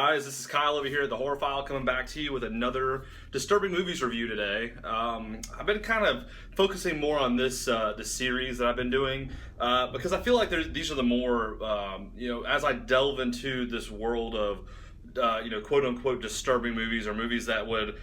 guys? This is Kyle over here at the Horror File, coming back to you with another disturbing movies review today. I've been kind of focusing more on this series that I've been doing because I feel like these are the more as I delve into this world of quote unquote disturbing movies, or movies that would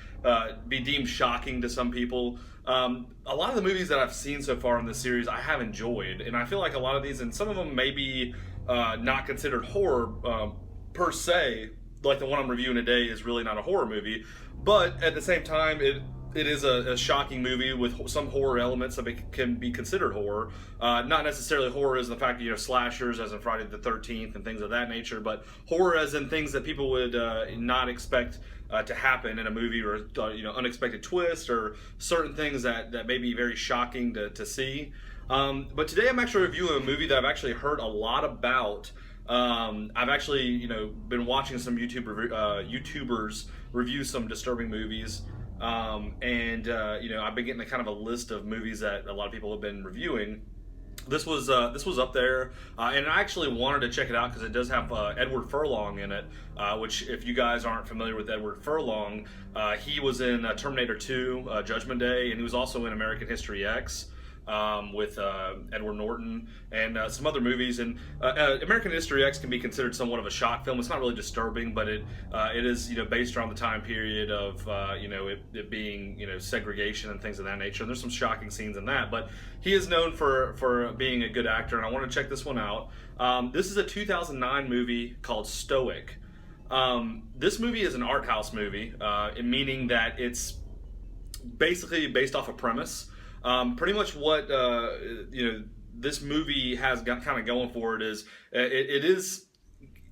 be deemed shocking to some people. A lot of the movies that I've seen so far in this series I have enjoyed, and I feel like a lot of these, and some of them may be not considered horror per se, like the one I'm reviewing today is really not a horror movie, but at the same time it is a shocking movie with some horror elements that can be considered horror. Not necessarily horror as the fact that slashers as in Friday the 13th and things of that nature, but horror as in things that people would not expect to happen in a movie, or unexpected twists, or certain things that may be very shocking to see. But today I'm actually reviewing a movie that I've actually heard a lot about. I've actually been watching some YouTubers review some disturbing movies. I've been getting a kind of a list of movies that a lot of people have been reviewing. This was up there, and I actually wanted to check it out because it does have Edward Furlong in it, which, if you guys aren't familiar with Edward Furlong, he was in Terminator 2, Judgment Day, and he was also in American History X. With Edward Norton and some other movies. And American History X can be considered somewhat of a shock film. It's not really disturbing, but it is based around the time period of it being segregation and things of that nature. And there's some shocking scenes in that. But he is known for being a good actor, and I want to check this one out. This is a 2009 movie called Stoic. This movie is an art house movie, meaning that it's basically based off a premise. Pretty much what this movie has got kind of going for it is it is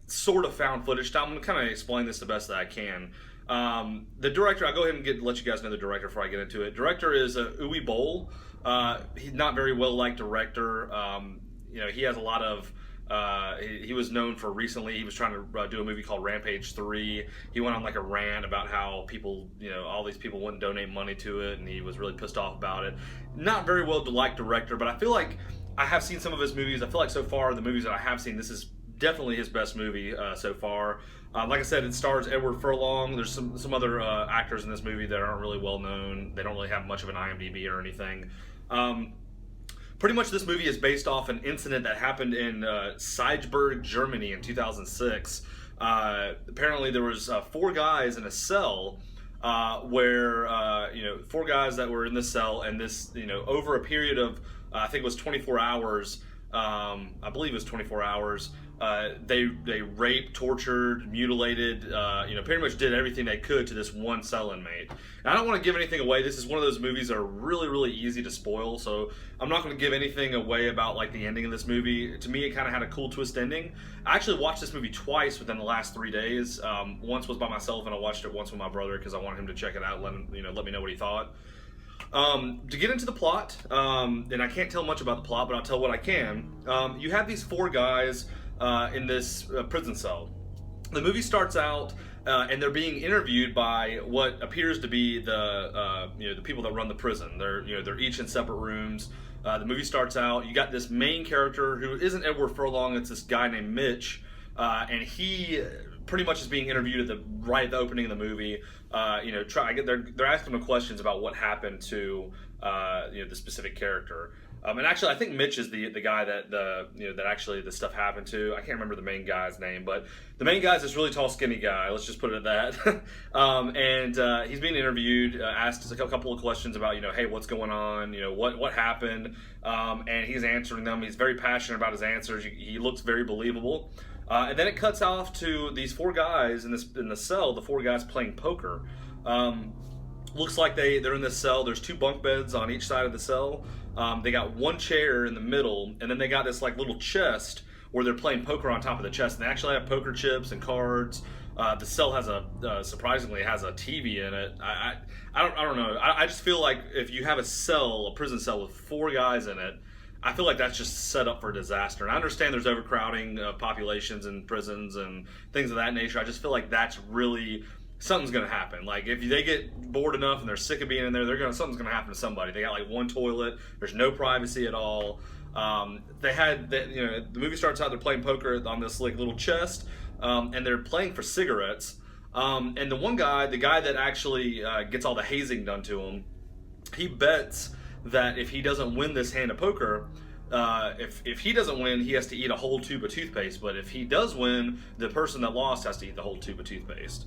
sort of found footage style. I'm going to kind of explain this the best that I can. The director, I'll go ahead and let you guys know the director before I get into it. Director is Uwe Boll. He's not very well liked director. He has a lot of he was known for recently, he was trying to do a movie called Rampage 3. He went on like a rant about how people, all these people wouldn't donate money to it, and he was really pissed off about it. Not very well liked director, but I feel like I have seen some of his movies. I feel like so far, the movies that I have seen, this is definitely his best movie so far. Like I said, it stars Edward Furlong. There's some other actors in this movie that aren't really well known. They don't really have much of an IMDb or anything. Pretty much this movie is based off an incident that happened in Salzburg, Germany in 2006. Apparently there was 4 guys in a cell where 4 guys that were in the cell, and this, over a period of, I think it was 24 hours, I believe it was 24 hours, they raped, tortured, mutilated, pretty much did everything they could to this one cell inmate. And I don't want to give anything away. This is one of those movies that are really, really easy to spoil, so I'm not going to give anything away about like the ending of this movie. To me, it kind of had a cool twist ending. I actually watched this movie twice within the last 3 days. Once was by myself, and I watched it once with my brother because I wanted him to check it out, let me know what he thought. To get into the plot, and I can't tell much about the plot, but I'll tell what I can. You have these 4 guys in this prison cell. The movie starts out and they're being interviewed by what appears to be the people that run the prison. They're each in separate rooms. The movie starts out, you got this main character who isn't Edward Furlong, it's this guy named Mitch, and he pretty much is being interviewed right at the opening of the movie. They're asking him questions about what happened to the specific character. And actually, I think Mitch is the guy that actually this stuff happened to. I can't remember the main guy's name, but the main guy's this really tall, skinny guy. Let's just put it at that. He's being interviewed, asked a couple of questions about, hey, what's going on? What happened? And he's answering them. He's very passionate about his answers. He looks very believable. And then it cuts off to these 4 guys in the cell. The 4 guys playing poker. Looks like they're in this cell. There's 2 bunk beds on each side of the cell. They got 1 chair in the middle, and then they got this like little chest where they're playing poker on top of the chest. And they actually have poker chips and cards. The cell has surprisingly has a TV in it. I don't know. I just feel like if you have a prison cell with 4 guys in it, I feel like that's just set up for disaster. And I understand there's overcrowding of populations in prisons and things of that nature. I just feel like that's really, something's going to happen. Like if they get bored enough and they're sick of being in there, something's going to happen to somebody. They got like 1 toilet. There's no privacy at all. The movie starts out, they're playing poker on this like little chest. and they're playing for cigarettes. And the one guy, the guy that actually gets all the hazing done to him, he bets that if he doesn't win this hand of poker, if he doesn't win, he has to eat a whole tube of toothpaste. But if he does win, the person that lost has to eat the whole tube of toothpaste.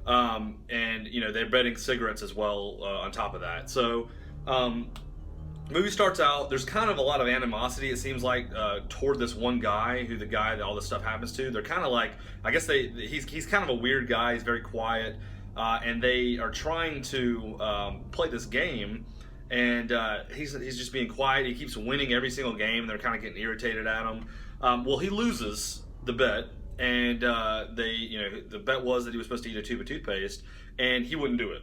And they're betting cigarettes as well on top of that. So movie starts out, there's kind of a lot of animosity, it seems like, toward this one guy, the guy that all this stuff happens to. They're kind of like, I guess he's kind of a weird guy. He's very quiet, and they are trying to play this game, and he's just being quiet. He keeps winning every single game, and they're kind of getting irritated at him. Well, he loses the bet, and the bet was that he was supposed to eat a tube of toothpaste, and he wouldn't do it.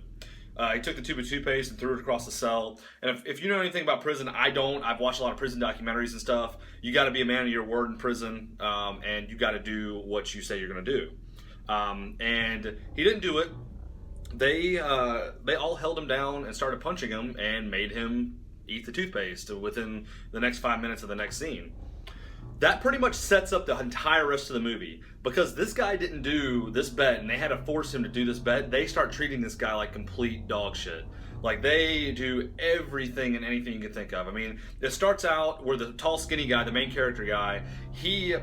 He took the tube of toothpaste and threw it across the cell. And if you know anything about prison, I don't. I've watched a lot of prison documentaries and stuff. You got to be a man of your word in prison, and you got to do what you say you're going to do. And he didn't do it. They all held him down and started punching him and made him eat the toothpaste within the next 5 minutes of the next scene. That pretty much sets up the entire rest of the movie, because this guy didn't do this bet and they had to force him to do this bet. They start treating this guy like complete dog shit. Like, they do everything and anything you can think of. I mean, it starts out where the tall, skinny guy, the main character guy, he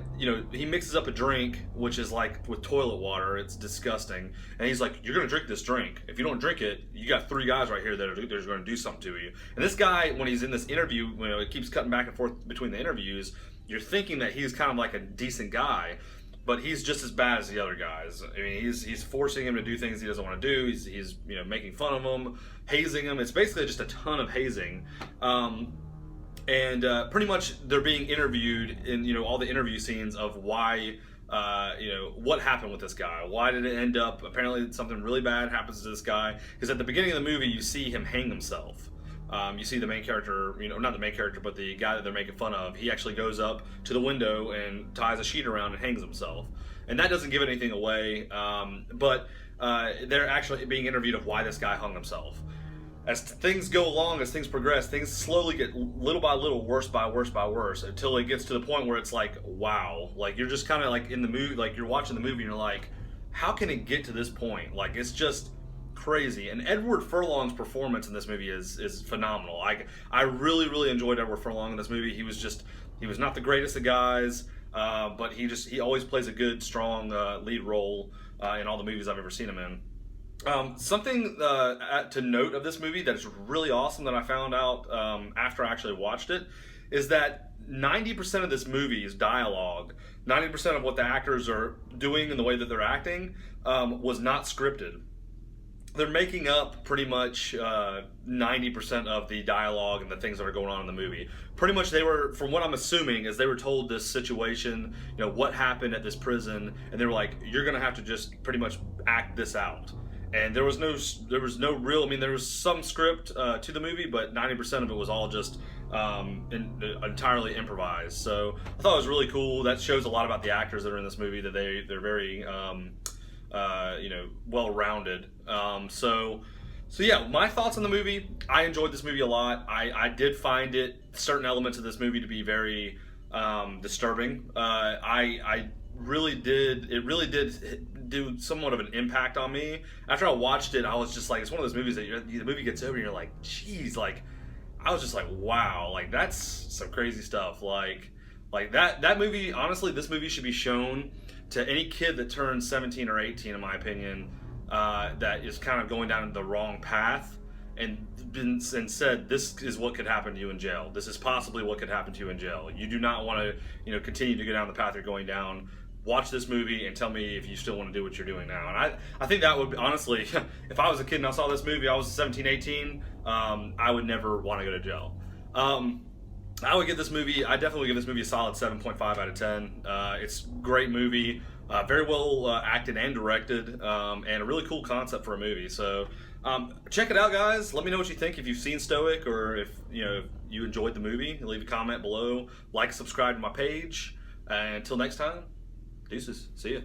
mixes up a drink, which is like with toilet water. It's disgusting. And he's like, you're going to drink this drink. If you don't drink it, you got 3 guys right here that are going to do something to you. And this guy, when he's in this interview, it keeps cutting back and forth between the interviews, you're thinking that he's kind of like a decent guy, but he's just as bad as the other guys. I mean, he's forcing him to do things he doesn't want to do. He's making fun of him, hazing him. It's basically just a ton of hazing, and pretty much they're being interviewed in all the interview scenes of why what happened with this guy. Why did it end up? Apparently something really bad happens to this guy, because at the beginning of the movie you see him hang himself. You see the main character, not the main character, but the guy that they're making fun of. He actually goes up to the window and ties a sheet around and hangs himself. And that doesn't give anything away, but they're actually being interviewed of why this guy hung himself. As things go along, as things progress, things slowly get little by little worse by worse by worse, until it gets to the point where it's like, wow. Like, you're just kind of like in the movie, like you're watching the movie and you're like, how can it get to this point? Like, it's just crazy. And Edward Furlong's performance in this movie is phenomenal. I really, really enjoyed Edward Furlong in this movie. He was not the greatest of guys, but he always plays a good, strong lead role in all the movies I've ever seen him in. Something to note of this movie that is really awesome that I found out after I actually watched it is that 90% of this movie is dialogue. 90% of what the actors are doing and the way that they're acting was not scripted. They're making up pretty much 90% of the dialogue and the things that are going on in the movie. Pretty much they were, from what I'm assuming, is they were told this situation, what happened at this prison, and they were like, you're going to have to just pretty much act this out. And there was no real, there was some script to the movie, but 90% of it was all just entirely improvised. So I thought it was really cool. That shows a lot about the actors that are in this movie, that they're very well-rounded. So yeah, my thoughts on the movie. I enjoyed this movie a lot. I did find certain elements of this movie to be very disturbing. I really did. It really did do somewhat of an impact on me. After I watched it, I was just like, it's one of those movies that the movie gets over and you're like, geez, like, I was just like, wow, like, that's some crazy stuff. Like that movie, honestly, this movie should be shown to any kid that turns 17 or 18, in my opinion, that is kind of going down the wrong path, and said, this is what could happen to you in jail. This is possibly what could happen to you in jail. You do not want to, continue to go down the path you're going down. Watch this movie and tell me if you still want to do what you're doing now. And I think that would, honestly, if I was a kid and I saw this movie, I was 17, 18, I would never want to go to jail. I would give this movie, I definitely would give this movie a solid 7.5 out of 10. It's a great movie, very well acted and directed, and a really cool concept for a movie. So check it out, guys. Let me know what you think, if you've seen Stoic, or if you enjoyed the movie. Leave a comment below, like, subscribe to my page, and until next time, deuces. See ya.